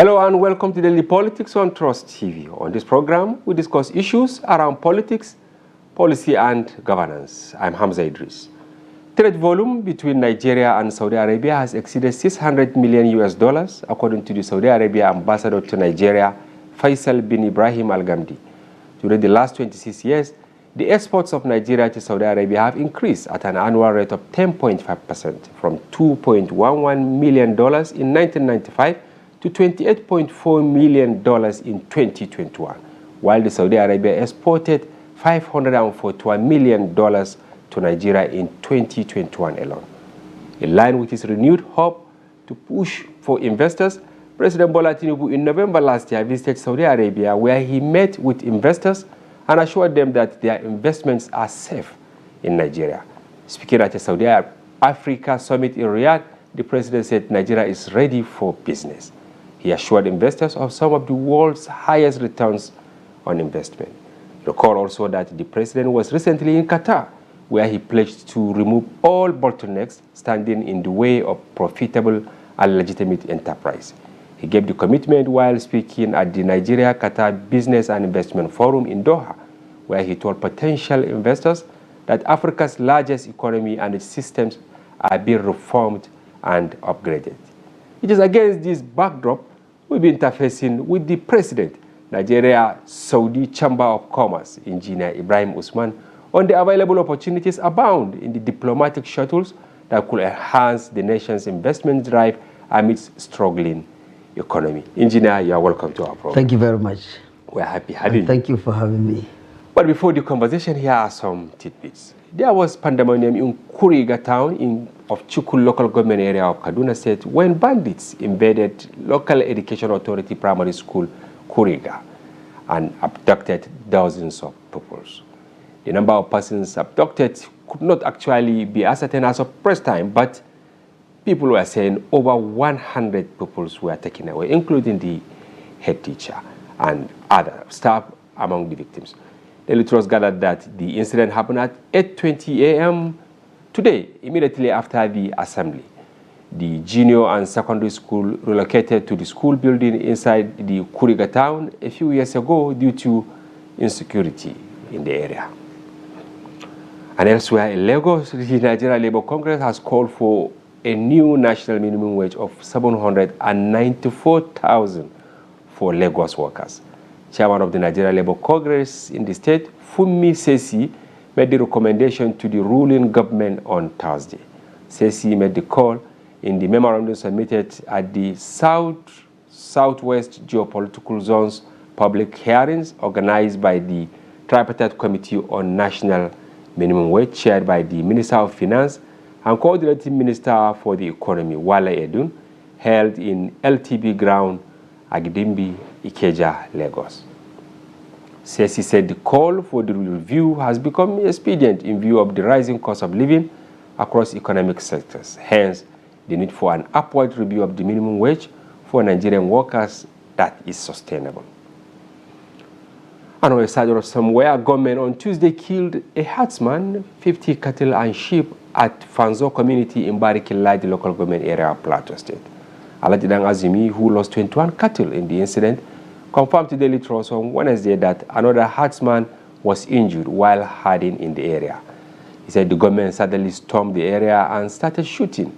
Hello and welcome to Daily Politics on Trust TV. On this program, we discuss issues around politics, policy and governance. I'm Hamza Idris. Trade volume between Nigeria and Saudi Arabia has exceeded $600 million according to the Saudi Arabia ambassador to Nigeria, Faisal bin Ebraheem Alghamdi. During the last 26 years, the exports of Nigeria to Saudi Arabia have increased at an annual rate of 10.5% from $2.11 million in 1995 to $28.4 million in 2021, while the Saudi Arabia exported $541 million to Nigeria in 2021 alone. In line with his renewed hope to push for investors, President Bola Tinubu in November last year visited Saudi Arabia, where he met with investors and assured them that their investments are safe in Nigeria. Speaking at a Saudi Africa summit in Riyadh, the president said Nigeria is ready for business. He assured investors of some of the world's highest returns on investment. Recall also that the president was recently in Qatar, where he pledged to remove all bottlenecks standing in the way of profitable and legitimate enterprise. He gave the commitment while speaking at the Nigeria-Qatar Business and Investment Forum in Doha, where he told potential investors that Africa's largest economy and its systems are being reformed and upgraded. It is against this backdrop we'll be interfacing with the president, Nigeria-Saudi Chamber of Commerce, Engineer Ebraheem Usman, on the available opportunities abound in the diplomatic shuttles that could enhance the nation's investment drive amidst struggling economy. Engineer, you are welcome to our program. Thank you very much. We're happy having you. Thank you for having me. But before the conversation, here are some tidbits. There was pandemonium in Kuriga town of Chukul local government area of Kaduna State when bandits invaded local education authority primary school Kuriga and abducted dozens of pupils. The number of persons abducted could not actually be ascertained as of press time, but people were saying over 100 pupils were taken away, including the head teacher and other staff among the victims. Daily Trust gathered that the incident happened at 8:20 a.m. today, immediately after the assembly. The junior and secondary school relocated to the school building inside the Kuriga town a few years ago due to insecurity in the area. And elsewhere in Lagos, the Nigeria Labour Congress has called for a new national minimum wage of 794,000 for Lagos workers. Chairman of the Nigeria Labour Congress in the state, Funmi Sesi, made the recommendation to the ruling government on Thursday. Sesi made the call in the memorandum submitted at the Southwest Geopolitical Zone's public hearings organized by the Tripartite Committee on National Minimum Wage, chaired by the Minister of Finance and Coordinating Minister for the Economy, Wale Edun, held in LTB ground, Agidimbi, Ikeja, Lagos. Sesi said the call for the review has become expedient in view of the rising cost of living across economic sectors. Hence, the need for an upward review of the minimum wage for Nigerian workers that is sustainable. And on the side of somewhere, government on Tuesday killed a herdsman, 50 cattle and sheep at Fanzo community in Barikilla, the local government area of Plateau State. Alajidang Azimi, who lost 21 cattle in the incident, confirmed to Daily Trust on Wednesday that another herdsman was injured while herding in the area. He said the government suddenly stormed the area and started shooting.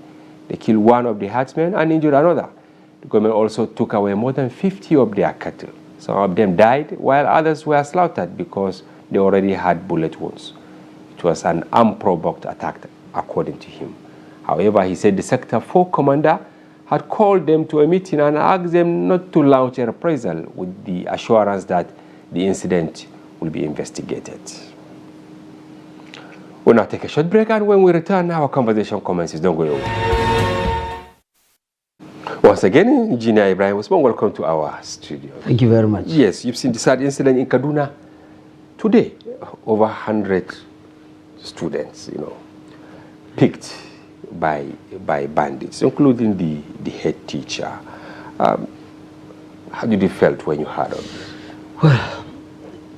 They killed one of the herdsmen and injured another. The government also took away more than 50 of their cattle. Some of them died, while others were slaughtered because they already had bullet wounds. It was an unprovoked attack, according to him. However, he said the Sector 4 commander had called them to a meeting and asked them not to launch a reprisal, with the assurance that the incident will be investigated. We'll now take a short break, and when we return, our conversation commences. Don't go away. Once again, Engineer Ebraheem Usman, welcome to our studio. Thank you very much. Yes, you've seen the sad incident in Kaduna today. Over 100 students, picked by bandits, including the head teacher. How did you felt when you heard of this? Well,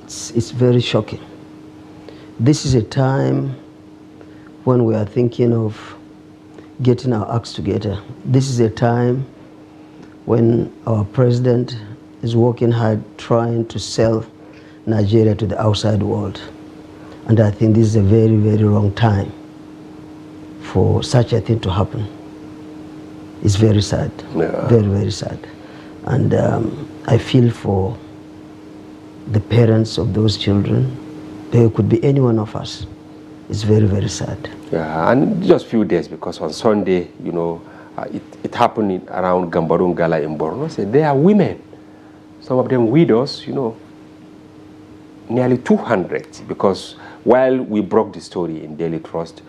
it's very shocking. This is a time when we are thinking of getting our acts together. This is a time when our president is working hard trying to sell Nigeria to the outside world. And I think this is a very, very wrong time for such a thing to happen. It's very sad, very, very sad. And I feel for the parents of those children. They could be any one of us. It's very, very sad. Yeah, and just a few days, because on Sunday, you know, it happened around Gambarun Gala in Borno. So there are women, some of them widows, you know, nearly 200, because while we broke the story in Daily Trust,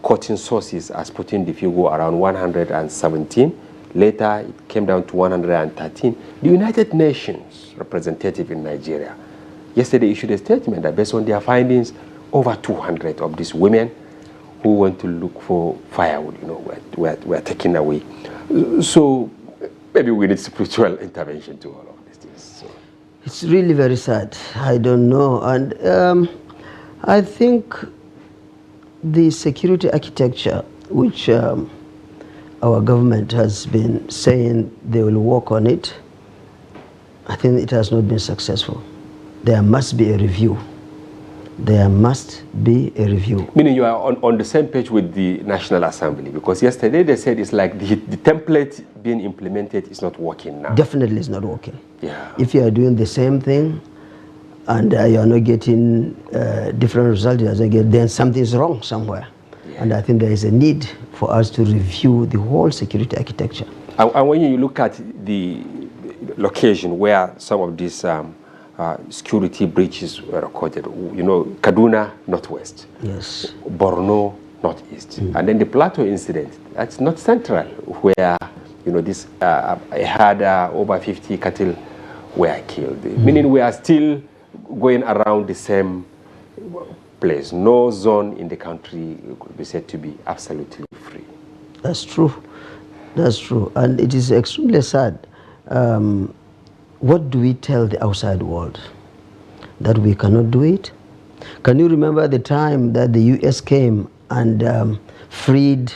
quoting sources has put in the figure around 117. Later, it came down to 113. The United Nations representative in Nigeria yesterday issued a statement that based on their findings, over 200 of these women who went to look for firewood, you know, were taken away. So maybe we need spiritual intervention to all of these things. So. It's really very sad. I don't know. And I think the security architecture, which our government has been saying they will work on it, I think it has not been successful. There must be a review. There must be a review. Meaning you are on the same page with the National Assembly, because yesterday they said it's like the template being implemented is not working now. Definitely it's not working. Yeah. If you are doing the same thing and you are not getting different results, then something is wrong somewhere. Yeah. And I think there is a need for us to review the whole security architecture. And when you look at the location where some of these security breaches were recorded, you know, Kaduna, Northwest. Yes. Borno, Northeast. And then the Plateau incident, that's not central, where, you know, this, I had over 50 cattle were killed. Meaning we are still going around the same place. No zone in the country could be said to be absolutely free. That's true. That's true. And it is extremely sad. What do we tell the outside world? That we cannot do it? Can you remember the time that the US came and freed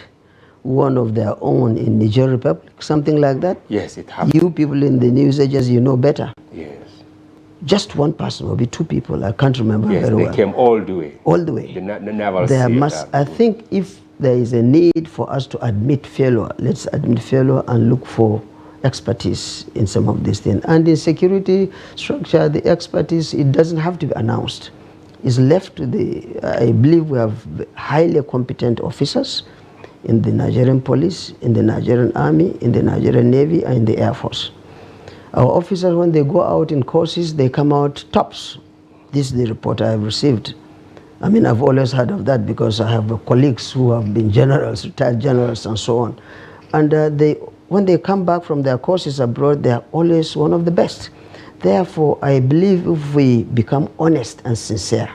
one of their own in Niger Republic? Something like that? Yes, it happened. You people in the news agencies, you know better. Yes. Just one person, or be two people, I can't remember very well. Yes, they came all the way. All the way. The naval there must, I think if there is a need for us to admit failure, let's admit failure and look for expertise in some of these things. And in security structure, the expertise, it doesn't have to be announced. It's left to the, I believe we have highly competent officers in the Nigerian police, in the Nigerian army, in the Nigerian Navy, and in the Air Force. Our officers, when they go out in courses, they come out tops. This is the report I have received. I mean, I've always heard of that because I have colleagues who have been generals, retired generals, and so on. And when they come back from their courses abroad, they are always one of the best. Therefore, I believe if we become honest and sincere,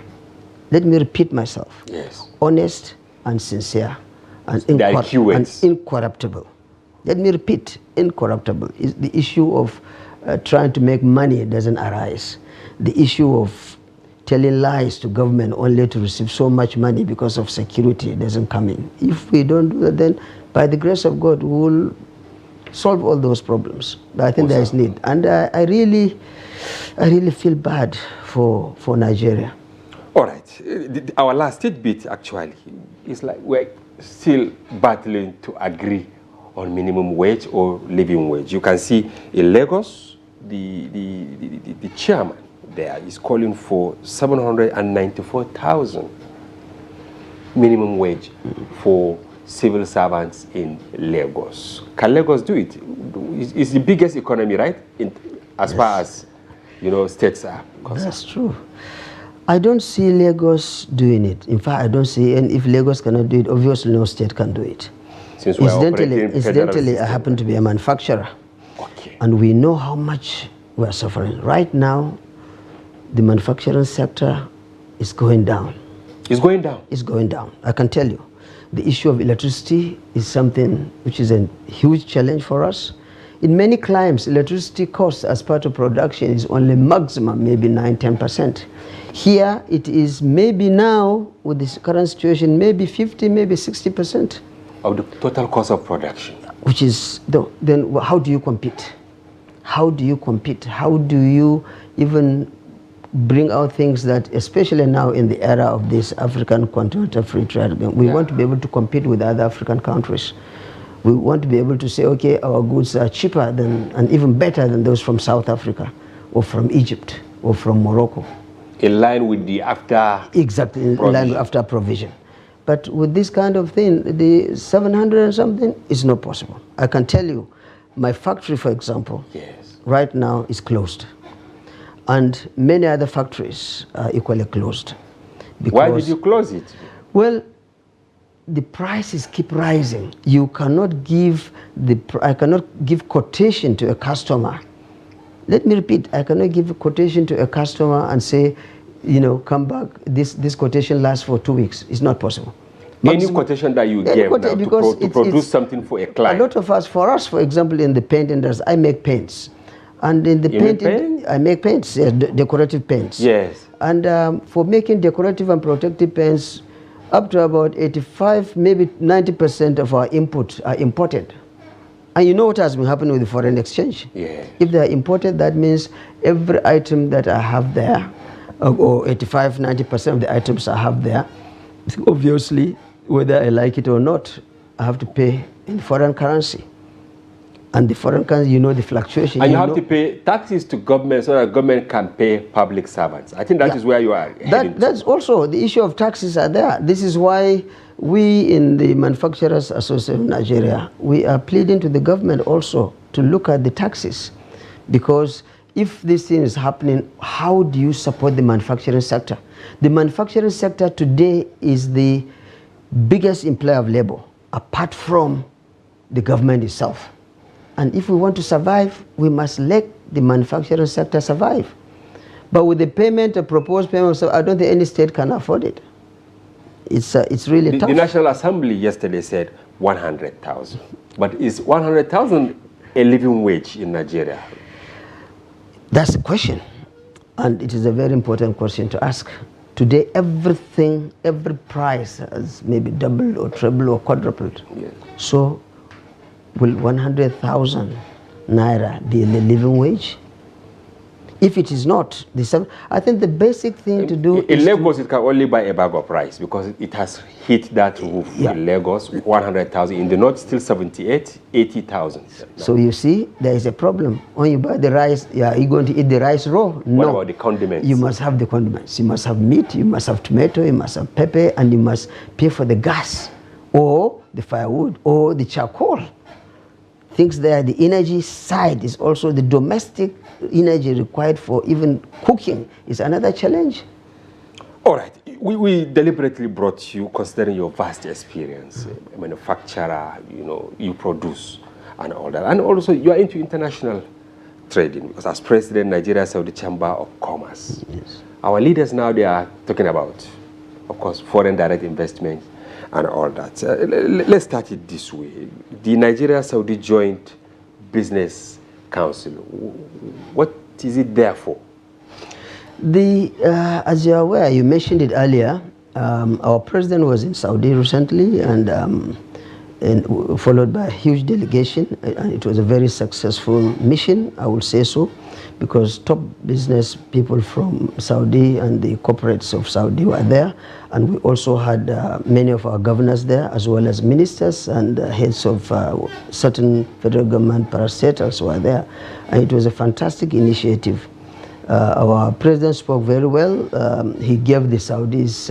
let me repeat myself. Yes. Honest and sincere and incorruptible. Let me repeat, incorruptible. The issue of trying to make money doesn't arise. The issue of telling lies to government only to receive so much money because of security doesn't come in. If we don't do that, then by the grace of God, we will solve all those problems. But I think there is need. And I really feel bad for Nigeria. All right. Our last tidbit, actually, is like we're still battling to agree on minimum wage or living wage. You can see in Lagos, the chairman there is calling for 794,000 minimum wage for civil servants in Lagos. Can Lagos do it? It's the biggest economy, right? As far as, you know, states are concerned. That's true. I don't see Lagos doing it. In fact, I don't see, and if Lagos cannot do it, obviously no state can do it. Since we're incidentally, I happen to be a manufacturer. Okay. And we know how much we are suffering. Right now, the manufacturing sector is going down. It's going down? It's going down, I can tell you. The issue of electricity is something which is a huge challenge for us. In many climes, electricity cost as part of production is only maximum, maybe 9–10%. Here, it is maybe now, with this current situation, maybe 50, maybe 60%. Of the total cost of production. Which is, then how do you compete? how do you compete? How do you even bring out things that, especially now in the era of this African continental free trade, we want to be able to compete with other African countries. We want to be able to say, okay, our goods are cheaper than, and even better than those from South Africa, or from Egypt, or from Morocco. In line with the AFTA Exactly, in provision. line with AFTA provision. But with this kind of thing, the 700 and something is not possible. I can tell you, my factory, for example, right now is closed. And many other factories are equally closed. Why did you close it? Well, the prices keep rising. You cannot give I cannot give quotation to a customer. Let me repeat, I cannot give a quotation to a customer and say, you know, come back, this quotation lasts for 2 weeks. It's not possible. Any quotation that you give now to produce something for a client? A lot of us, for example, in the paint industry, I make paints. And in the paint, I make paints, decorative paints. Yes. And for making decorative and protective paints, up to about 85, maybe 90% of our input are imported. And you know what has been happening with the foreign exchange? Yeah. If they are imported, that means every item that I have there, or 85, 90% of the items I have there, obviously, whether I like it or not, I have to pay in foreign currency. And the foreign currency, you know the fluctuation. And you have to pay taxes to government so that government can pay public servants. I think that is where you are heading That's also the issue of taxes are there. This is why we in the Manufacturers Association of Nigeria, we are pleading to the government also to look at the taxes. Because if this thing is happening, how do you support the manufacturing sector? The manufacturing sector today is the biggest employer of labor, apart from the government itself. And if we want to survive, we must let the manufacturing sector survive. But with the payment, a proposed payment, I don't think any state can afford it. It's really tough. The National Assembly yesterday said 100,000. But is 100,000 a living wage in Nigeria? That's the question. And it is a very important question to ask. Today, everything, every price has maybe doubled or trebled or quadrupled. Yes. So, will 100,000 naira be the living wage? If it is not, I think the basic thing to do in Lagos, it can only buy a bag of rice because it has hit that roof in Lagos, 100,000. In the north, still 78, 80,000. So you see, there is a problem. When you buy the rice, are you going to eat the rice raw? No. What about the condiments? You must have the condiments. You must have meat, you must have tomato, you must have pepper, and you must pay for the gas, or the firewood, or the charcoal. Things there, the energy side is also the domestic energy required for even cooking is another challenge. All right, we deliberately brought you, considering your vast experience, a manufacturer, you know, you produce and all that. And also you are into international trading, because as president, Nigeria Saudi Chamber of Commerce. Yes. Our leaders now, they are talking about, of course, foreign direct investment and all that. Let's start it this way. The Nigeria-Saudi Joint Business Council, what is it there for? As you're aware, you mentioned it earlier, our president was in Saudi recently and followed by a huge delegation, and it was a very successful mission, I would say so, because top business people from Saudi and the corporates of Saudi were there, and we also had many of our governors there, as well as ministers and heads of certain federal government parastatals were there, and it was a fantastic initiative. Our president spoke very well. He gave the Saudis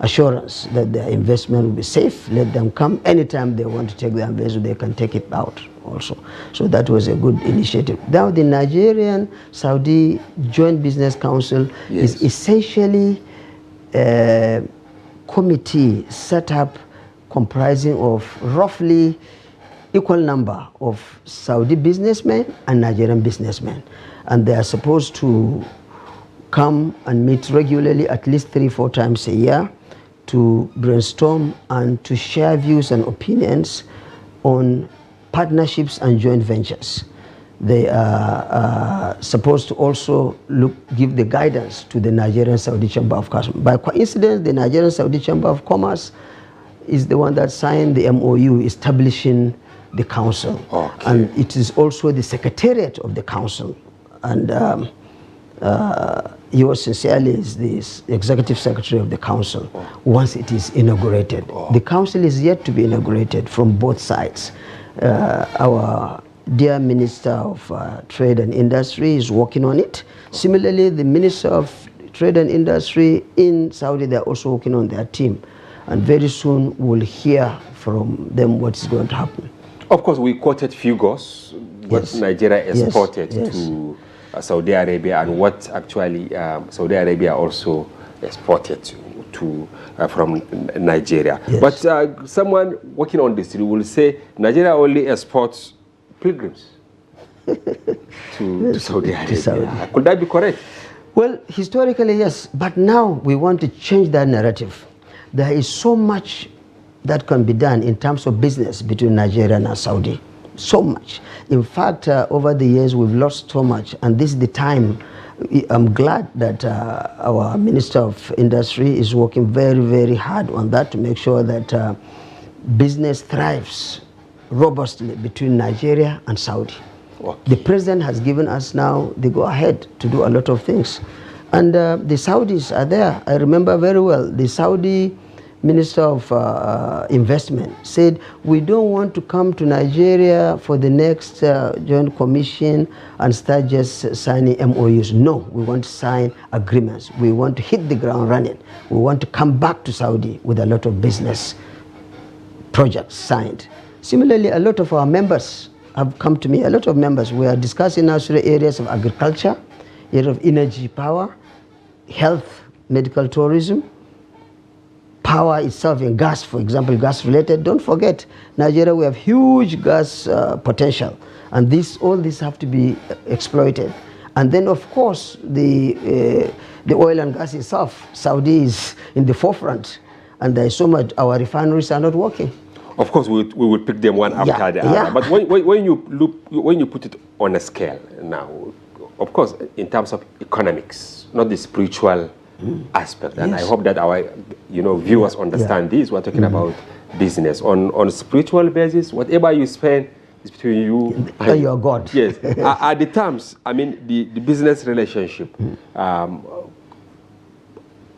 assurance that their investment will be safe. Let them come anytime they want to take their investment, they can take it out also. So that was a good initiative. Now the Nigerian-Saudi Joint Business Council is essentially a committee set up comprising of roughly equal number of Saudi businessmen and Nigerian businessmen. And they are supposed to come and meet regularly, at least 3-4 times a year, to brainstorm and to share views and opinions on partnerships and joint ventures. They are supposed to also give the guidance to the Nigerian-Saudi Chamber of Commerce. By coincidence, the Nigerian-Saudi Chamber of Commerce is the one that signed the MOU establishing the council. Okay. And it is also the secretariat of the council. And yours sincerely is the executive secretary of the council once it is inaugurated. The council is yet to be inaugurated from both sides. Our dear Minister of Trade and Industry is working on it. Similarly, the Minister of Trade and Industry in Saudi, they are also working on their team. And very soon we'll hear from them what's going to happen. Of course, we quoted figures, what Yes. Nigeria exported Yes. to Saudi Arabia and what actually Saudi Arabia also exported to from Nigeria. Yes. But someone working on this will say Nigeria only exports pilgrims to Saudi Arabia. Could that be correct? Well, historically, yes. But now we want to change that narrative. There is so much that can be done in terms of business between Nigeria and Saudi. So much. In fact, over the years, we've lost so much. And this is the time. I'm glad that our Minister of Industry is working very, very hard on that to make sure that business thrives robustly between Nigeria and Saudi. Okay. The president has given us now the go-ahead to do a lot of things. And the Saudis are there. I remember very well, the Saudi Minister of Investment said, we don't want to come to Nigeria for the next Joint Commission and start just signing MOUs. No, we want to sign agreements. We want to hit the ground running. We want to come back to Saudi with a lot of business projects signed. Similarly, a lot of our members have come to me, a lot of members. We are discussing now areas of agriculture, area of energy power, health, medical tourism, power itself in gas, for example, gas related. Don't forget, Nigeria, we have huge gas potential, and all this have to be exploited. And then, of course, the oil and gas itself, Saudi is in the forefront, and there is so much, our refineries are not working. Of course, we will pick them one after the other. But when you put it on a scale now, of course, in terms of economics, not the spiritual aspect, and I hope that our viewers understand this. We're talking about business on spiritual basis. Whatever you spend is between you and your God. Yes. Are the terms, I mean, the business relationship, I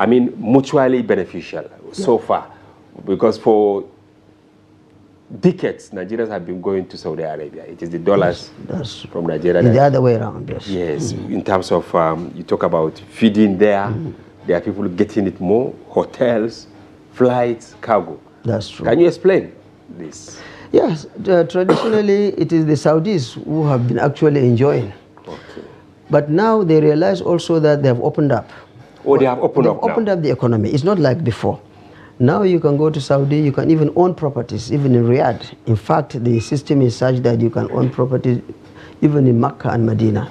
mean, mutually beneficial so far, because for decades, Nigerians have been going to Saudi Arabia. It is the dollars from Nigeria. The other way around, yes. Yes, in terms of, you talk about feeding there, there are people getting it more, hotels, flights, cargo. That's true. Can you explain this? Yes, traditionally it is the Saudis who have been actually enjoying. Okay. But now they realize also that they have opened up. Oh, they have opened up now. They've opened up the economy. It's not like before. Now you can go to Saudi, you can even own properties, even in Riyadh. In fact, the system is such that you can own properties even in Mecca and Medina.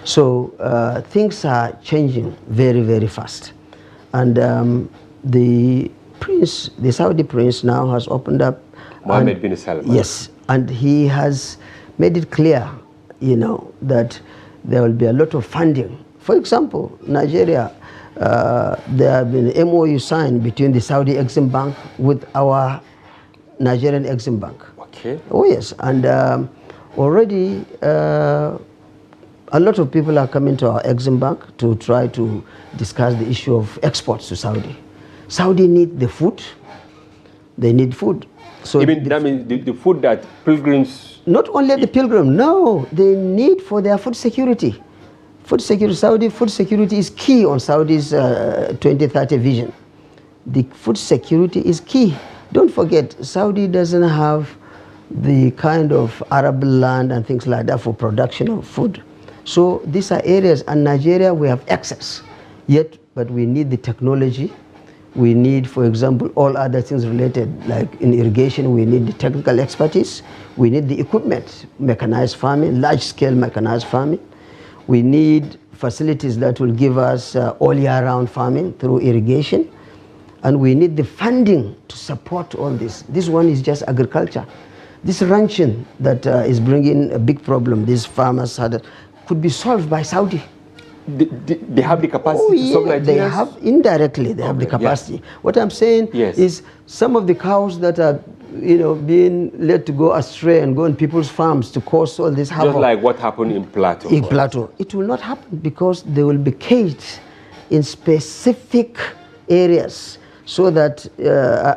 So things are changing very, very fast. And the Saudi prince now has opened up. Mohammed bin Salman. Yes, and he has made it clear, that there will be a lot of funding. For example, Nigeria, there have been MOU signed between the Saudi Exim Bank with our Nigerian Exim Bank. Okay. Oh yes, and already a lot of people are coming to our Exim Bank to try to discuss the issue of exports to Saudi. Saudi need the food. They need food. So Even that means the food that pilgrims... Not only the pilgrim, no, they need for their food security. Food security, Saudi food security is key on Saudi's 2030 vision. The food security is key. Don't forget, Saudi doesn't have the kind of arable land and things like that for production of food. So these are areas, and Nigeria, we have access. But we need the technology. We need, for example, all other things related, like in irrigation, we need the technical expertise. We need the equipment, mechanized farming, large-scale mechanized farming. We need facilities that will give us all year-round farming through irrigation. And we need the funding to support all this. This one is just agriculture. This ranching that is bringing a big problem, these farmers had, could be solved by Saudi. They have the capacity to solve Nigeria? They have, indirectly, they have the capacity. Yes. What I'm saying is some of the cows that are being let to go astray and go on people's farms to cause all this havoc. Just like what happened in Plateau. In Plateau. It will not happen because they will be caged in specific areas so that,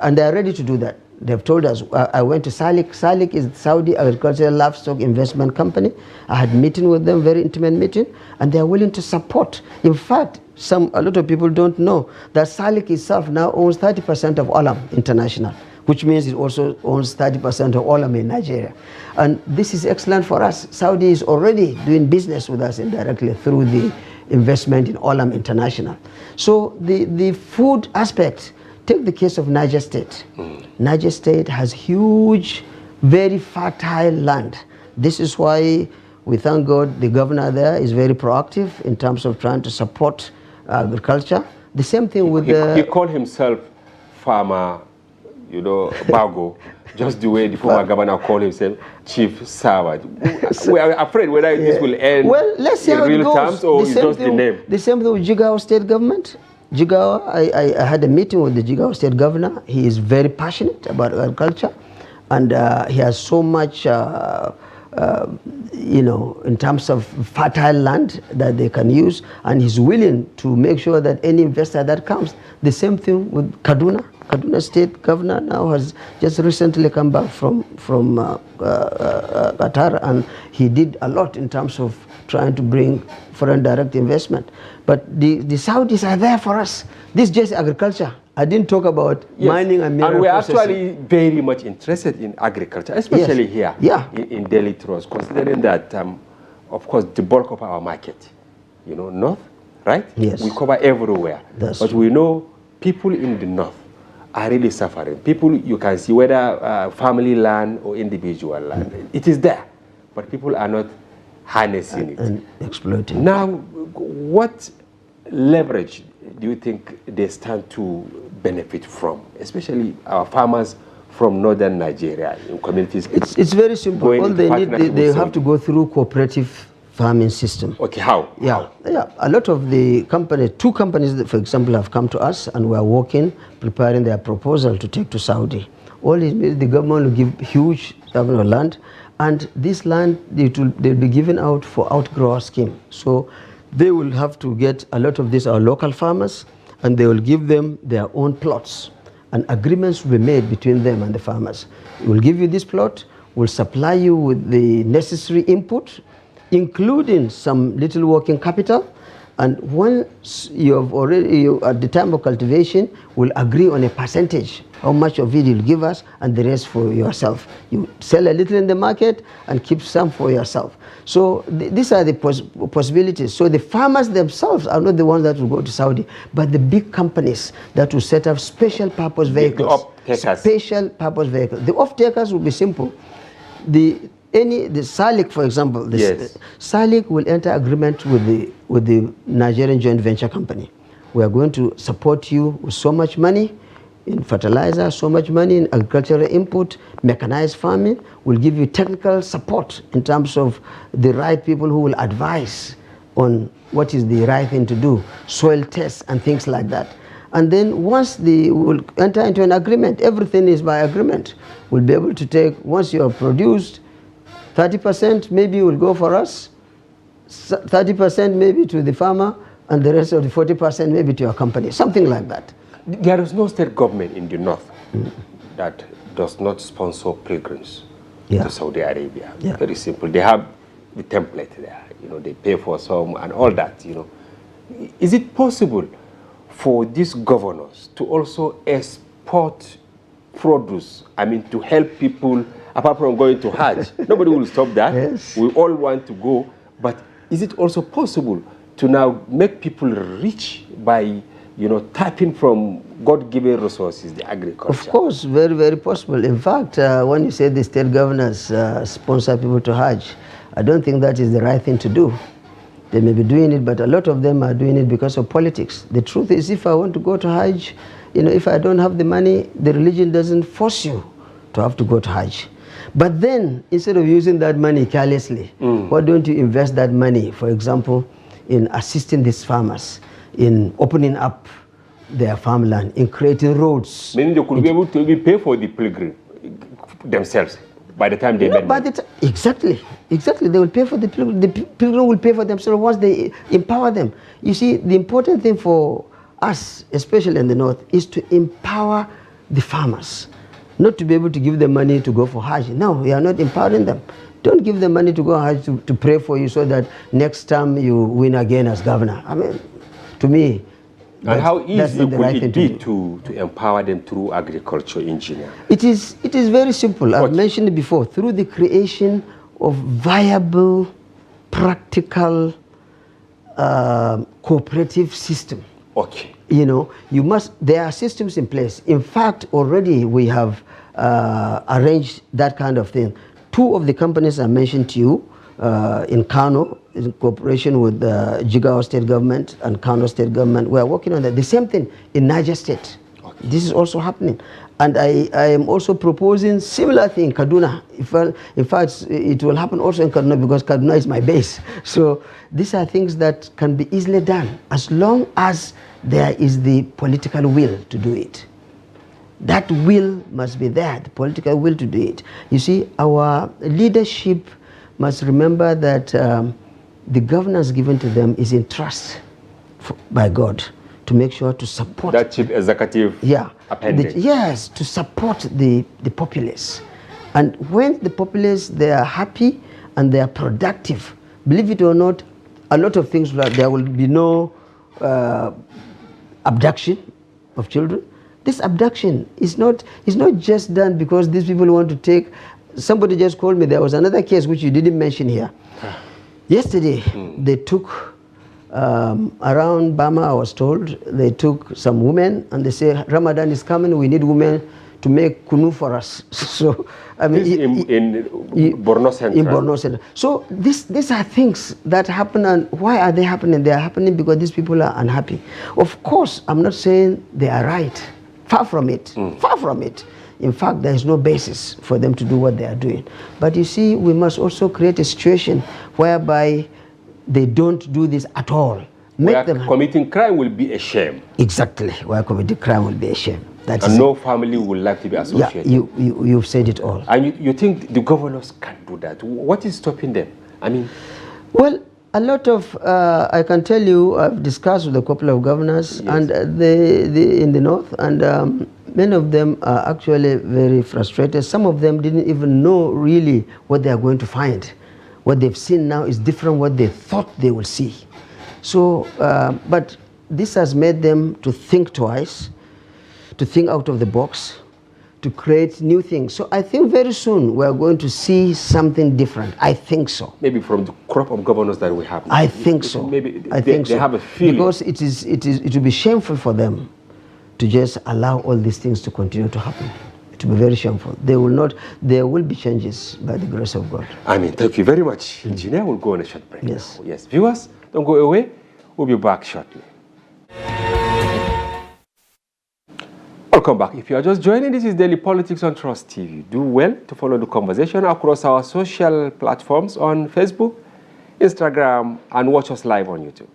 and they are ready to do that. They've told us. I went to Salik. Salik is Saudi Agricultural Livestock Investment Company. I had a meeting with them, very intimate meeting, and they are willing to support. In fact, a lot of people don't know that Salik itself now owns 30% of Olam International, which means it also owns 30% of Olam in Nigeria. And this is excellent for us. Saudi is already doing business with us indirectly through the investment in Olam International. So the food aspect, take the case of Niger State. Niger State has huge, very fertile land. This is why we thank God the governor there is very proactive in terms of trying to support agriculture. The same thing with He called himself Farmer, Bago, just the way the former governor called himself Chief Savage. We are afraid whether this will end let's see in how real it goes. terms or it's just the name. The same thing with Jigawa State government. Jigawa, I had a meeting with the Jigawa State governor. He is very passionate about agriculture, and he has so much, in terms of fertile land that they can use, and he's willing to make sure that any investor that comes. The same thing with Kaduna. Kaduna State governor now has just recently come back from Qatar, and he did a lot in terms of trying to bring foreign direct investment. But the Saudis are there for us. This is just agriculture. I didn't talk about mining and mineral processing. And we're processing. actually very much interested in agriculture, especially here in Delhi Trust, considering that, of course, the bulk of our market, north, right? Yes. We cover everywhere. But we know people in the north are really suffering. People, you can see whether family land or individual land, it is there. But people are not harnessing it. And exploiting. Now, what leverage do you think they stand to benefit from, especially our farmers from northern Nigeria in communities? It's very simple. All they need, they have to go through cooperative farming system. Okay, how? Yeah. A lot of the companies, 2 companies, for example, have come to us and we are working, preparing their proposal to take to Saudi. All it means the government will give huge land, and this land they'll be given out for outgrower scheme. So they will have to get a lot of these our local farmers, and they will give them their own plots, and agreements will be made between them and the farmers. We'll give you this plot, we'll supply you with the necessary input, including some little working capital, and once you have already, at the time of cultivation, we'll agree on a percentage, how much of it you'll give us, and the rest for yourself. You sell a little in the market and keep some for yourself. So these are the possibilities. So the farmers themselves are not the ones that will go to Saudi, but the big companies that will set up special purpose vehicles. The off-takers. Special purpose vehicles. The off-takers will be simple. The Salik, for example, Salik will enter agreement with the Nigerian joint venture company. We are going to support you with so much money in fertilizer, so much money in agricultural input, mechanized farming. We'll give you technical support in terms of the right people who will advise on what is the right thing to do, soil tests and things like that. And then once we'll enter into an agreement, everything is by agreement. We'll be able to take, once you have produced, 30% maybe will go for us, 30% maybe to the farmer, and the rest of the 40% maybe to your company, something like that. There is no state government in the north that does not sponsor pilgrims to Saudi Arabia. Very simple. They have the template there. They pay for some and all that. Is it possible for these governors to also export produce? I mean, to help people, apart from going to Hajj. Nobody will stop that. Yes. We all want to go. But is it also possible to now make people rich by, tapping from God-given resources, the agriculture? Of course, very, very possible. In fact, when you say the state governors sponsor people to Hajj, I don't think that is the right thing to do. They may be doing it, but a lot of them are doing it because of politics. The truth is, if I want to go to Hajj, if I don't have the money, the religion doesn't force you to have to go to Hajj. But then, instead of using that money carelessly, why don't you invest that money, for example, in assisting these farmers, in opening up their farmland, in creating roads? Meaning they could be able to pay for the pilgrim. themselves by the time they met. Exactly. They will pay for the pilgrim. The pilgrim will pay for themselves once they empower them. You see, the important thing for us, especially in the north, is to empower the farmers. Not to be able to give them money to go for Hajj. No, we are not empowering them. Don't give them money to go Hajj to pray for you so that next time you win again as governor. I mean, to me, and how easy would it be to empower them through agriculture engineer? It is very simple. I've mentioned it before. Through the creation of viable, practical, cooperative system. Okay. You know, there are systems in place. In fact, already we have arranged that kind of thing. 2 of the companies I mentioned to you in Kano, in cooperation with the Jigawa state government and Kano state government, we are working on that. The same thing in Niger state. Okay. This is also happening. And I am also proposing similar thing in Kaduna. In fact, it will happen also in Kaduna because Kaduna is my base. So these are things that can be easily done as long as there is the political will to do it. That will must be there, the political will to do it. You see, our leadership must remember that the governance given to them is in trust by God to make sure to support that chief executive appendix. Yes, to support the populace. And when the populace, they are happy and they are productive, believe it or not, a lot of things, there will be no abduction of children. This abduction is not just done because these people want to take. Somebody just called me. There was another case which you didn't mention here. Yesterday, they took around Bama, I was told, they took some women and they say, Ramadan is coming, we need women to make kunu for us. So, I mean, in Borno Central. In Borno Central. So these are things that happen, and why are they happening? They are happening because these people are unhappy. Of course, I'm not saying they are right. Far from it. Far from it. In fact, there is no basis for them to do what they are doing. But you see, we must also create a situation whereby they don't do this at all. Where committing crime will be a shame. Exactly. Where committing crime will be a shame. And no family would like to be associated. Yeah, you've said it all. And you think the governors can't do that? What is stopping them? I mean... Well, a lot of, I can tell you, I've discussed with a couple of governors and in the north, and many of them are actually very frustrated. Some of them didn't even know really what they are going to find. What they've seen now is different what they thought they will see. So, but this has made them to think twice, to think out of the box, to create new things. So I think very soon we are going to see something different. I think so. Maybe from the crop of governors that we have now. I think so. Maybe they have a feeling. Because it will be shameful for them to just allow all these things to continue to happen. It will be very shameful. There will be changes by the grace of God. I mean, thank you very much. Engineer, we'll go on a short break. Yes. Now. Yes. Viewers, don't go away. We'll be back shortly. Welcome back. If you are just joining, this is Daily Politics on Trust TV. Do well to follow the conversation across our social platforms on Facebook, Instagram, and watch us live on YouTube.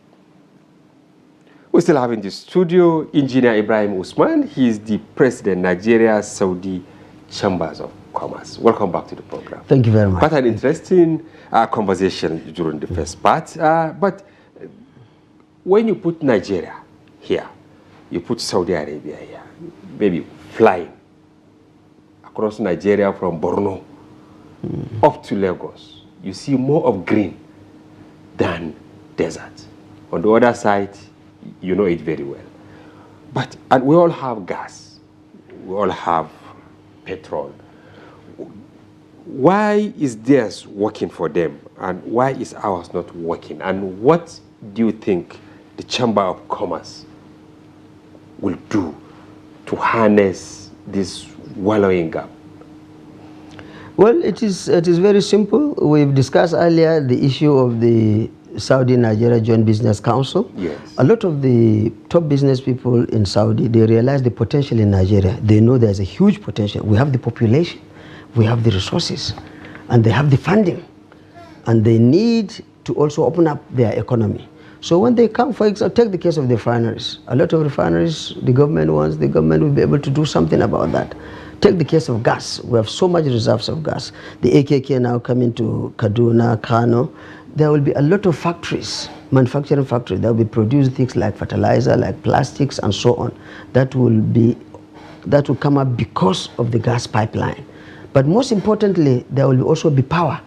We still have in the studio Engineer Ebraheem Usman. He is the President, Nigeria Saudi Chambers of Commerce. Welcome back to the program. Thank you very much. Quite an interesting conversation during the first part. But when you put Nigeria here, you put Saudi Arabia here, maybe flying across Nigeria from Borno up to Lagos, you see more of green than desert. On the other side, you know it very well. And we all have gas. We all have petrol. Why is theirs working for them and why is ours not working? And what do you think the Chamber of Commerce will do to harness this wallowing gap? Well, it is very simple. We've discussed earlier the issue of the Saudi-Nigeria Joint Business Council. Yes. A lot of the top business people in Saudi, they realize the potential in Nigeria. They know there's a huge potential. We have the population, we have the resources, and they have the funding. And they need to also open up their economy. So when they come, for example, take the case of the refineries. A lot of refineries, the government will be able to do something about that, Take the case of gas. We have so much reserves of gas. The AKK now coming to Kaduna, Kano. There will be a lot of factories, manufacturing factories, that will be producing things like fertilizer, like plastics, and so on. That will come up because of the gas pipeline. But most importantly, there will also be power,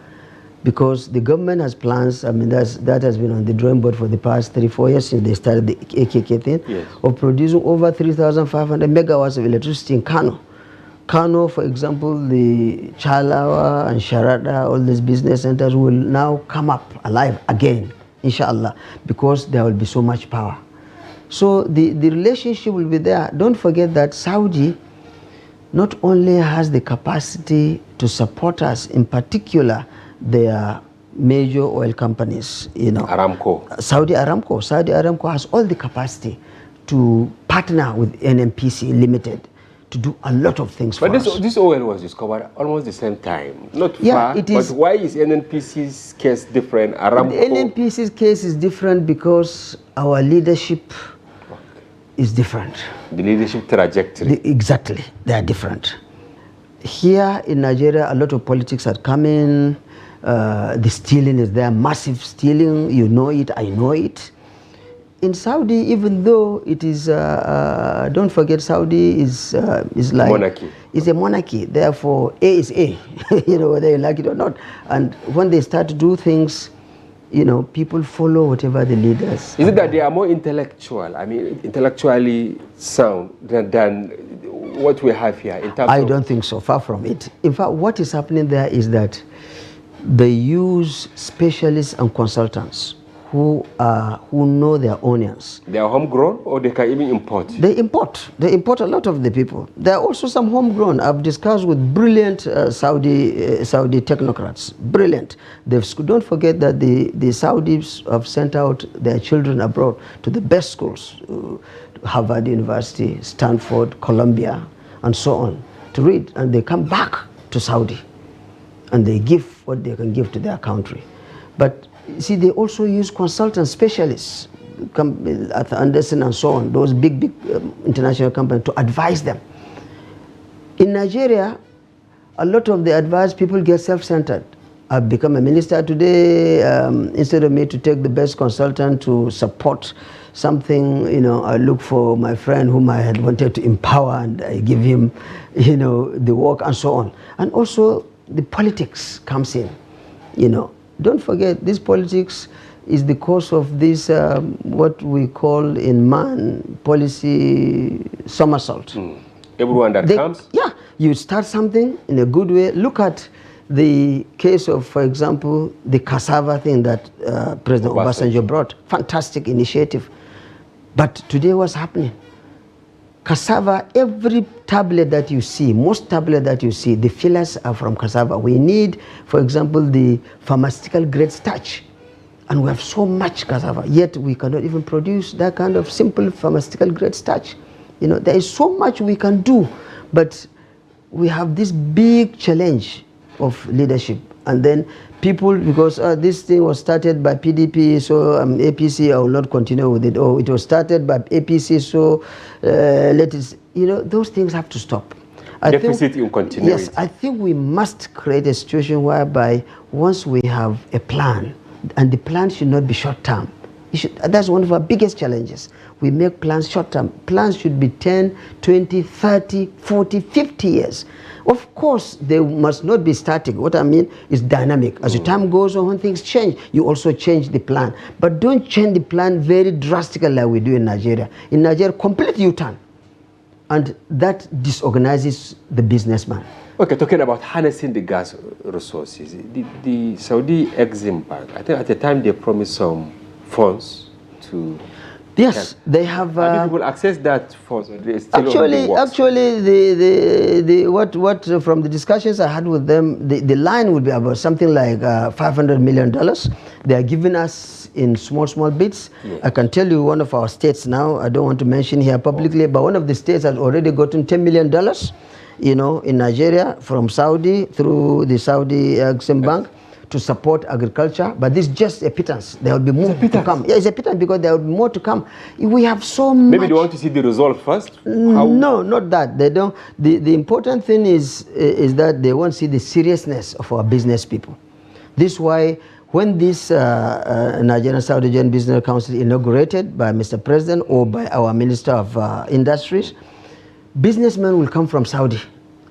because the government has plans. I mean, that has been on the drawing board for the past 3-4 years since they started the AKK thing, yes, of producing over 3,500 megawatts of electricity in Kano. Kano, for example, the Chalawa and Sharada, all these business centers will now come up alive again, inshallah, because there will be so much power. So the relationship will be there. Don't forget that Saudi not only has the capacity to support us, in particular their major oil companies, Aramco. Saudi Aramco has all the capacity to partner with NNPC Limited to do a lot of things for us. But this oil was discovered almost the same time, not yeah, far. It is. But why is NNPC's case different? Aramco? The NNPC's case is different because our leadership is different. The leadership trajectory. Exactly, they are different. Here in Nigeria, a lot of politics are coming. The stealing is there, massive stealing. You know it, I know it. In Saudi, even though it is, don't forget, Saudi is like monarchy. It's a monarchy. Therefore, A is A, whether you like it or not. And when they start to do things, people follow whatever the leaders. Is it that they are more intellectual? I mean, intellectually sound than what we have here in terms I don't think so. Far from it. In fact, what is happening there is that they use specialists and consultants who know their onions. They are homegrown, or they can even import? They import a lot of the people. There are also some homegrown. I've discussed with brilliant Saudi technocrats. Brilliant. Don't forget that the Saudis have sent out their children abroad to the best schools, Harvard University, Stanford, Columbia, and so on, to read. And they come back to Saudi, and they give what they can give to their country. But see, they also use consultants, specialists, at Anderson and so on, those big international companies, to advise them. In Nigeria, a lot of the advice, people get self-centered. I've become a minister today. Instead of me to take the best consultant to support something, I look for my friend whom I had wanted to empower, and I give him, the work and so on. And also the politics comes in, Don't forget, this politics is the cause of this, what we call in man, policy somersault. Everyone that comes? Yeah, you start something in a good way. Look at the case of, for example, the cassava thing that President Obasanjo brought. Fantastic initiative. But today what's happening? Cassava, every tablet that you see, most tablet that you see, the fillers are from cassava. We need, for example, the pharmaceutical grade starch. And we have so much cassava, yet we cannot even produce that kind of simple pharmaceutical grade starch. There is so much we can do, but we have this big challenge of leadership. And then people, because this thing was started by PDP, so APC, I will not continue with it. Oh, it was started by APC, so let us, those things have to stop. Deficit in continuity. Yes, I think we must create a situation whereby once we have a plan, and the plan should not be short-term. That's one of our biggest challenges. We make plans short-term. Plans should be 10, 20, 30, 40, 50 years. Of course, they must not be static. What I mean is dynamic. As the time goes on, when things change, you also change the plan. But don't change the plan very drastically like we do in Nigeria. In Nigeria, complete U-turn. And that disorganizes the businessman. Okay, talking about harnessing the gas resources, the Saudi Exim Bank, I think at the time they promised some funds to... Yes, they have. How do people access that funds? Actually, what from the discussions I had with them, the line would be about something like $500 million. They are giving us in small bits. Yes. I can tell you one of our states now. I don't want to mention here publicly, but one of the states has already gotten $10 million. In Nigeria from Saudi through the Saudi Exim Bank to support agriculture, but this is just a pittance. There will be more to come. Yeah, it's a pittance because there will be more to come. We have so much. Maybe they want to see the result first? No, not that. They don't. The important thing is that they want to see the seriousness of our business people. This is why when this Nigerian Saudi Joint Business Council inaugurated by Mr. President or by our Minister of Industries, businessmen will come from Saudi.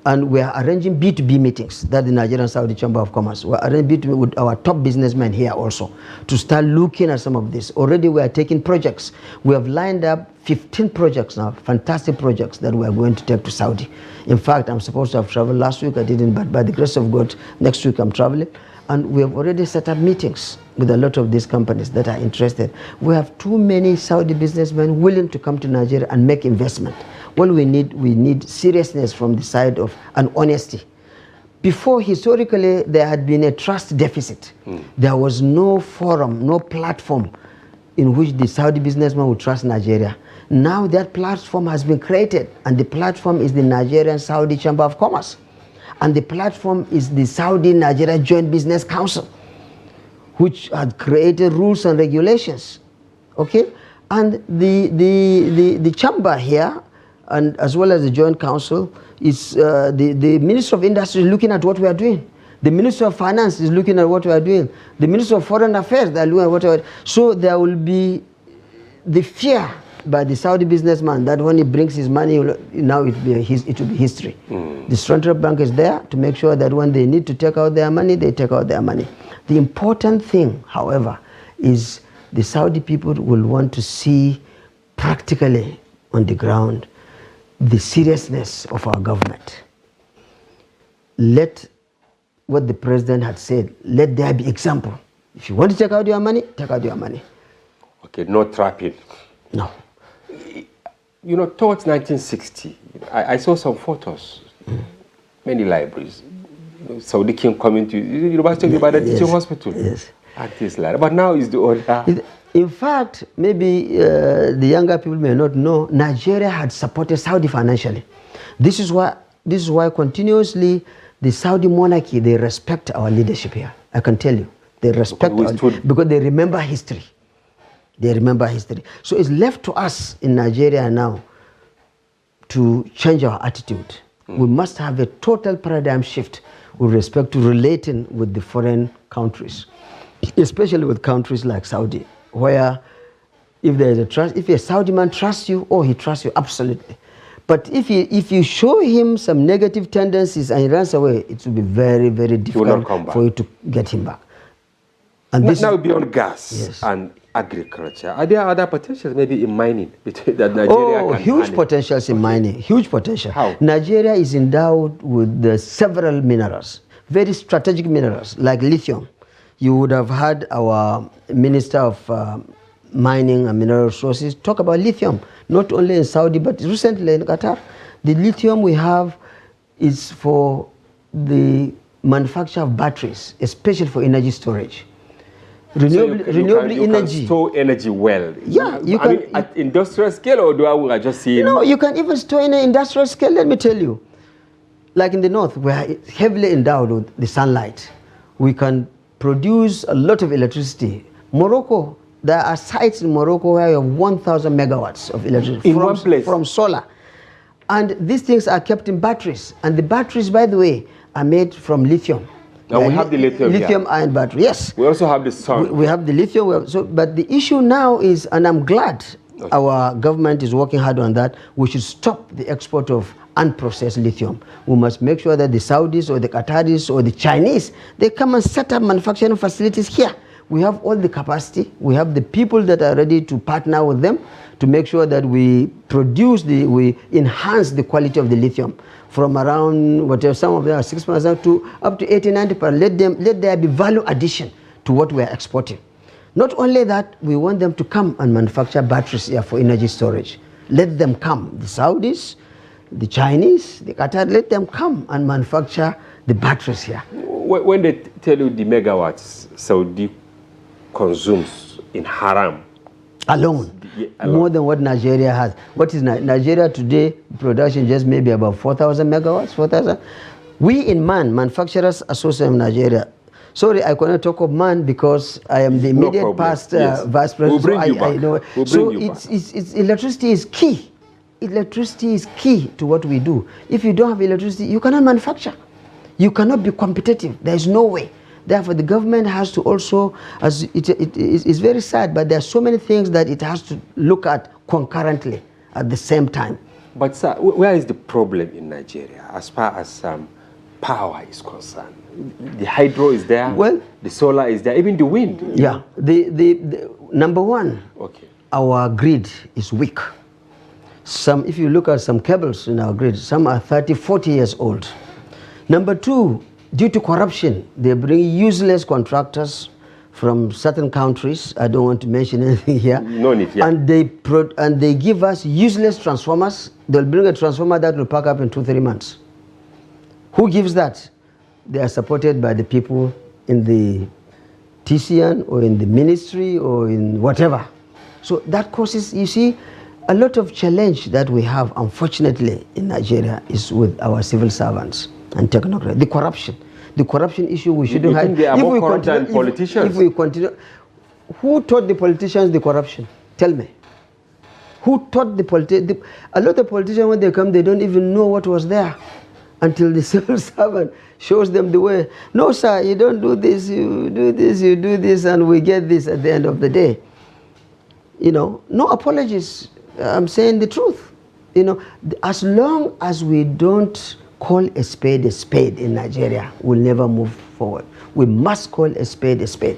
And we are arranging B2B meetings, that the Nigerian Saudi Chamber of Commerce. We are arranging B2B with our top businessmen here also to start looking at some of this. Already we are taking projects. We have lined up 15 projects now, fantastic projects that we are going to take to Saudi. In fact, I'm supposed to have traveled last week. I didn't, but by the grace of God, next week I'm traveling. And we have already set up meetings with a lot of these companies that are interested. We have too many Saudi businessmen willing to come to Nigeria and make investment. Well, we need seriousness from the side of and honesty. Before, historically, there had been a trust deficit. There was no forum, no platform in which the Saudi businessman would trust Nigeria. Now that platform has been created, and the platform is the Nigerian Saudi Chamber of Commerce. And the platform is the Saudi-Nigeria Joint Business Council, which had created rules and regulations. Okay? And the chamber here, and as well as the Joint Council, is the Minister of Industry is looking at what we are doing. The Minister of Finance is looking at what we are doing. The Minister of Foreign Affairs, they are looking at what we are doing. So there will be the fear by the Saudi businessman that when he brings his money, now it will be history. The Central Bank is there to make sure that when they need to take out their money, they take out their money. The important thing, however, is the Saudi people will want to see practically on the ground the seriousness of our government. Let what the president had said, let there be example. If you want to take out your money, take out your money. Okay, no trapping. No. You know, towards 1960, I saw some photos, many libraries. Saudi king coming to University of Ibadan Teaching Hospital. Yes. At this line. But now is the order. In fact, maybe the younger people may not know, Nigeria had supported Saudi financially. This is why continuously the Saudi monarchy, they respect our leadership here. I can tell you. They respect because they remember history. They remember history. So it's left to us in Nigeria now to change our attitude. We must have a total paradigm shift with respect to relating with the foreign countries, especially with countries like Saudi, where if there is a trust, if a Saudi man trusts you, oh, he trusts you absolutely. But if you show him some negative tendencies and he runs away, it will be very, very difficult for you to get him back. And this now beyond gas and agriculture, are there other potentials maybe in mining that Nigeria can huge potentials in mining, huge potential. How? Nigeria is endowed with several minerals, very strategic minerals like lithium. You would have heard our Minister of Mining and Mineral Resources talk about lithium, not only in Saudi but recently in Qatar. The lithium we have is for the manufacture of batteries, especially for energy storage. Renewable you energy. Can store energy well. Yeah, you can. Mean, at industrial scale, or do I just see? No, you can even store in an industrial scale. Let me tell you, like in the north, we are heavily endowed with the sunlight. We can produce a lot of electricity. Morocco, there are sites in Morocco where you have 1,000 megawatts of electricity in one place from solar, and these things are kept in batteries. And the batteries, by the way, are made from lithium. Now we have the lithium ion battery. Yes. We also have the sun. We have the lithium. But the issue now is, and I'm glad our government is working hard on that, we should stop the export of unprocessed lithium. We must make sure that the Saudis or the Qataris or the Chinese, they come and set up manufacturing facilities here. We have all the capacity. We have the people that are ready to partner with them to make sure that we enhance the quality of the lithium from around whatever, some of them are 6% to up to 80-90%. Let there be value addition to what we are exporting. Not only that, we want them to come and manufacture batteries here for energy storage. Let them come, the Saudis, the Chinese, the Qatar, let them come and manufacture the batteries here. When they tell you the megawatts Saudi consumes in haram, alone, more than what Nigeria has. What is Nigeria today? Production just maybe about 4,000 megawatts, 4,000. We in MAN, Manufacturers Association of Nigeria, Sorry, I cannot talk of man because I am the immediate past vice president. We'll bring you back. I know. We'll so bring you it's electricity is key. Electricity is key to what we do. If you don't have electricity, you cannot manufacture. You cannot be competitive. There is no way. Therefore, the government has to also, as it's very sad, but there are so many things that it has to look at concurrently at the same time. But sir, where is the problem in Nigeria as far as power is concerned? The hydro is there, well, the solar is there, even the wind. Yeah, the number one, okay, our grid is weak. If you look at some cables in our grid, some are 30, 40 years old. Number two, due to corruption, they bring useless contractors from certain countries. I don't want to mention anything here. No need, yeah. And they give us useless transformers. They'll bring a transformer that will pack up in 2-3 months. Who gives that? They are supported by the people in the TCN or in the ministry or in whatever. So that causes, you see, a lot of challenge that we have, unfortunately, in Nigeria is with our civil servants and technocrats. The corruption issue we shouldn't have. They are more corrupt than politicians? If we continue, who taught the politicians the corruption? Tell me. Who taught the politicians? A lot of politicians, when they come, they don't even know what was there until the civil servant shows them the way. No, sir, you don't do this, you do this, you do this, and we get this at the end of the day. You know, no apologies. I'm saying the truth. You know, as long as we don't call a spade in Nigeria, we'll never move forward. We must call a spade a spade.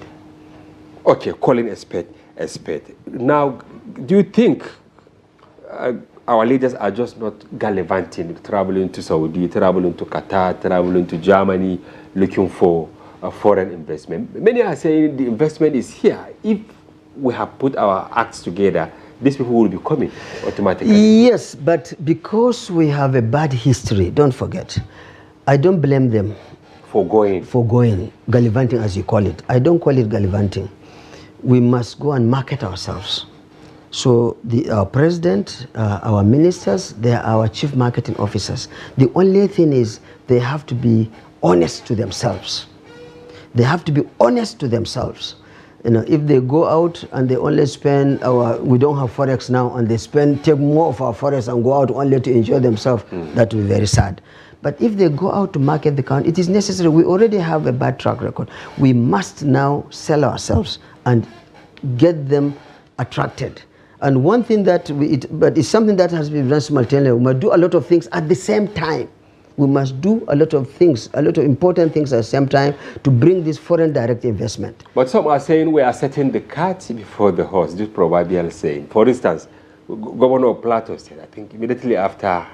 Okay, calling a spade a spade. Now, do you think our leaders are just not gallivanting, traveling to Saudi, traveling to Qatar, traveling to Germany, looking for a foreign investment? Many are saying the investment is here. If we have put our acts together, these people will be coming automatically. Yes, but because we have a bad history, don't forget, I don't blame them for going, gallivanting as you call it. I don't call it gallivanting. We must go and market ourselves. So our president, our ministers, they are our chief marketing officers. The only thing is they have to be honest to themselves. They have to be honest to themselves. You know, if they go out and they only spend we don't have forex now, and they take more of our forex and go out only to enjoy themselves, that will be very sad. But if they go out to market the country, it is necessary. We already have a bad track record. We must now sell ourselves and get them attracted. And one thing but it's something that has been done simultaneously. We must do a lot of things at the same time. We must do a lot of things, a lot of important things at the same time to bring this foreign direct investment. But some are saying we are setting the cart before the horse, this proverbial saying. For instance, Governor of Plateau said, I think immediately after,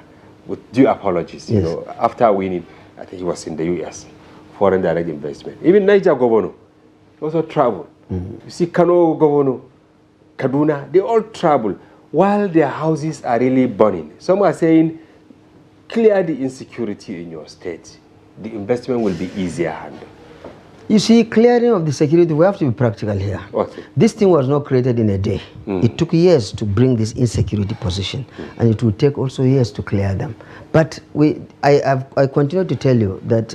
with due apologies, yes, you know, after winning, I think he was in the US, foreign direct investment. Even Niger governor also traveled. You see Kano governor, Kaduna, they all travel while their houses are really burning. Some are saying, clear the insecurity in your state. The investment will be easier handled. You see, clearing of the security, we have to be practical here. Okay. This thing was not created in a day. It took years to bring this insecurity position, and it will take also years to clear them. But I continue to tell you that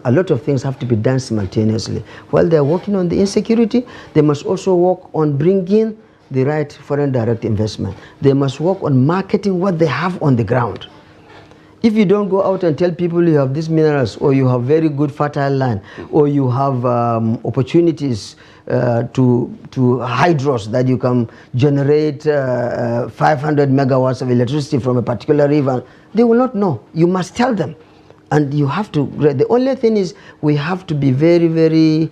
a lot of things have to be done simultaneously. While they're working on the insecurity, they must also work on bringing the right foreign direct investment. They must work on marketing what they have on the ground. If you don't go out and tell people you have these minerals, or you have very good fertile land, or you have opportunities to hydros that you can generate 500 megawatts of electricity from a particular river, they will not know. You must tell them. And you have to, the only thing is we have to be very, very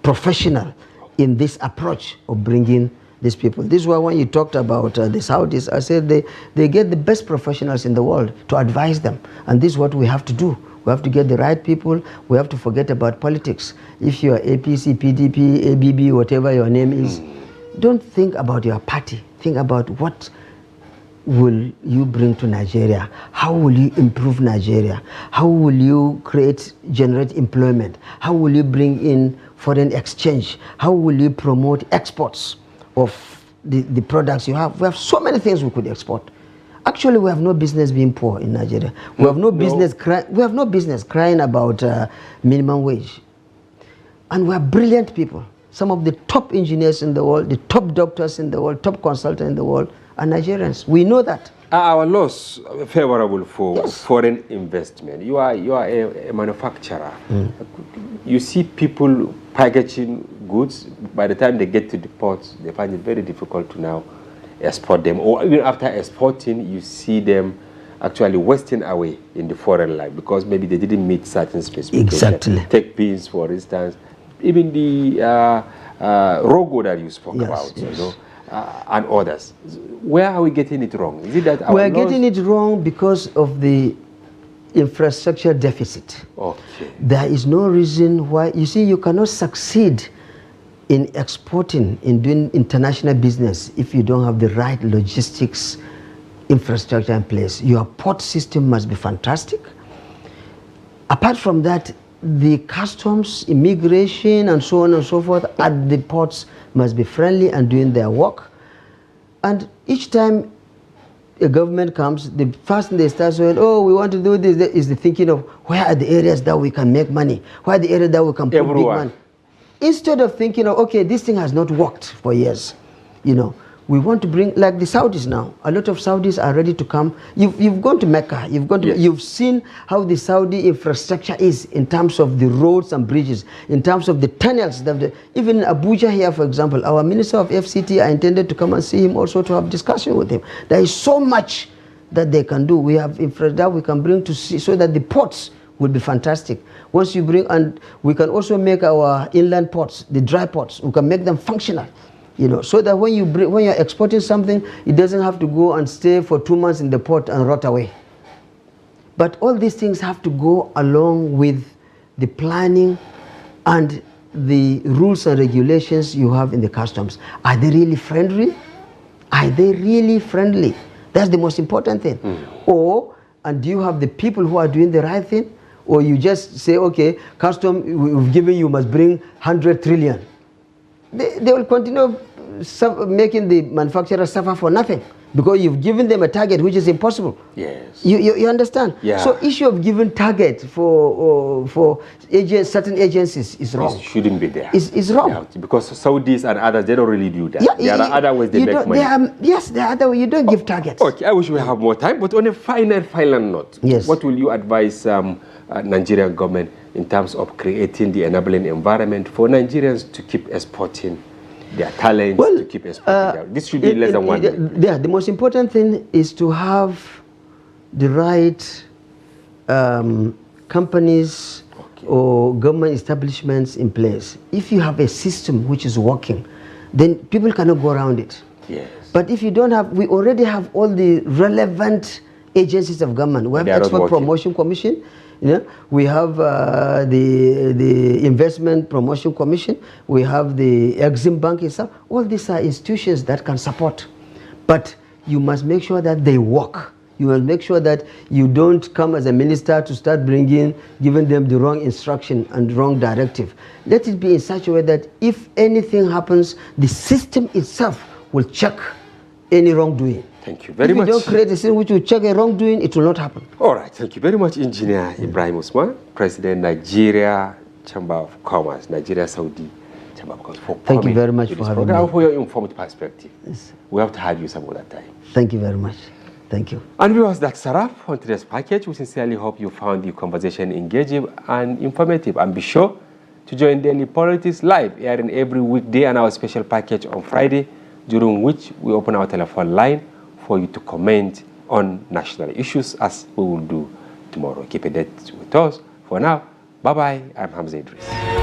professional in this approach of bringing these people. This is why when you talked about the Saudis, I said they get the best professionals in the world to advise them. And this is what we have to do. We have to get the right people. We have to forget about politics. If you are APC, PDP, ABB, whatever your name is, don't think about your party. Think about what will you bring to Nigeria? How will you improve Nigeria? How will you generate employment? How will you bring in foreign exchange? How will you promote exports of the products you have? We have so many things we could export. Actually, we have no business being poor in Nigeria. We have no business crying about minimum wage. And we are brilliant people. Some of the top engineers in the world, the top doctors in the world, top consultants in the world are Nigerians. We know that. Are our laws favorable for foreign investment? You are a manufacturer. You see people packaging goods. By the time they get to the ports, they find it very difficult to now export them. Or even after exporting, you see them actually wasting away in the foreign life because maybe they didn't meet certain specifications. Exactly. Take beans, for instance. Even the rogo that you spoke about, you know, and others. Where are we getting it wrong? Is it that our we are getting it wrong because of the infrastructure deficit. Okay. There is no reason why. You see, you cannot succeed in exporting, in doing international business if you don't have the right logistics infrastructure in place. Your port system must be fantastic. Apart from that, the customs, immigration, and so on and so forth at the ports must be friendly and doing their work. And each time a government comes, the first thing they start saying, oh, we want to do this, is the thinking of where are the areas that we can make money? Where are the areas that we can put big money? Instead of thinking of, okay, this thing has not worked for years, you know, we want to bring, like the Saudis now, a lot of Saudis are ready to come. You've gone to Mecca, you've seen how the Saudi infrastructure is in terms of the roads and bridges, in terms of the tunnels. Even Abuja here, for example, our Minister of FCT, I intended to come and see him also to have discussion with him. There is so much that they can do. We have infrastructure we can bring to see so that the ports will be fantastic. Once you bring, and we can also make our inland ports, the dry ports, we can make them functional. You know, so that when you're exporting something, it doesn't have to go and stay for 2 months in the port and rot away. But all these things have to go along with the planning and the rules and regulations you have in the customs. Are they really friendly? Are they really friendly? That's the most important thing. And do you have the people who are doing the right thing? Or you just say, okay, custom, we've given you must bring 100 trillion. They will continue making the manufacturer suffer for nothing because you've given them a target which is impossible. Yes. You understand? Yeah. So issue of giving target for certain agencies is wrong. It shouldn't be there. It's wrong. Yeah, because Saudis and others, they don't really do that. Yeah, there are other ways they make money. Yes, there are other ways. You don't give targets. Okay, I wish we have more time, but on a final note, yes, what will you advise Nigerian government in terms of creating the enabling environment for Nigerians to keep exporting their talents, to keep exporting this should be less than 1 minute. Yeah, the most important thing is to have the right companies or government establishments in place. If you have a system which is working, then people cannot go around it. Yes. But if you don't have, we already have all the relevant agencies of government. We have the Export Promotion Commission. Yeah, we have the Investment Promotion Commission. We have the Exim Bank itself. All these are institutions that can support. But you must make sure that they work. You must make sure that you don't come as a minister to start giving them the wrong instruction and wrong directive. Let it be in such a way that if anything happens, the system itself will check any wrongdoing. Thank you very much. If you don't create a system which will check a wrongdoing, it will not happen. All right. Thank you very much, Engineer Ebraheem Usman, President, Nigeria Chamber of Commerce, Nigeria Saudi Chamber of Commerce, for Thank you very much for having me. And for your informed perspective. Yes. We have to have you some other time. Thank you very much. Thank you. And viewers, that's a wrap on today's package. We sincerely hope you found the conversation engaging and informative. And be sure to join Daily Politics Live, airing every weekday, and our special package on Friday, during which we open our telephone line for you to comment on national issues, as we will do tomorrow. Keep a date with us. For now, bye-bye. I'm Hamza Idris.